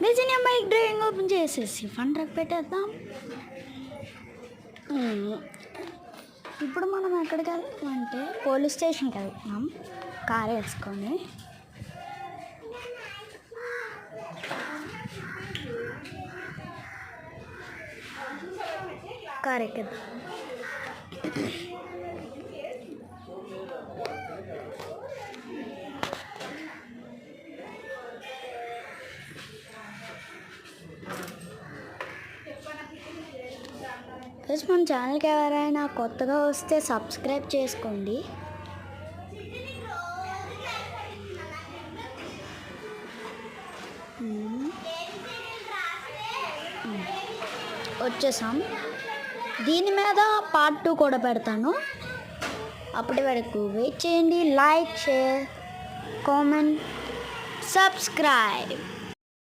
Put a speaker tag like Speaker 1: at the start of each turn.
Speaker 1: Basin bike driving open చేసేసి fun truck పెట్టేద్దాం. ఇప్పుడు మనం ఎక్కడికి వెళ్తామంటే పోలీస్ స్టేషన్కి వెళ్తున్నాం కార్ వేసుకొని. కార్ ఎక్కేద్దాం. ప్లస్ మన ఛానల్కి ఎవరైనా కొత్తగా వస్తే సబ్స్క్రైబ్ చేసుకోండి. వచ్చేసాం. దీని మీద పార్ట్ 2 కూడా పెడతాను. అప్పటి వరకు వెయిట్ చేయండి. Like, share, comment, subscribe.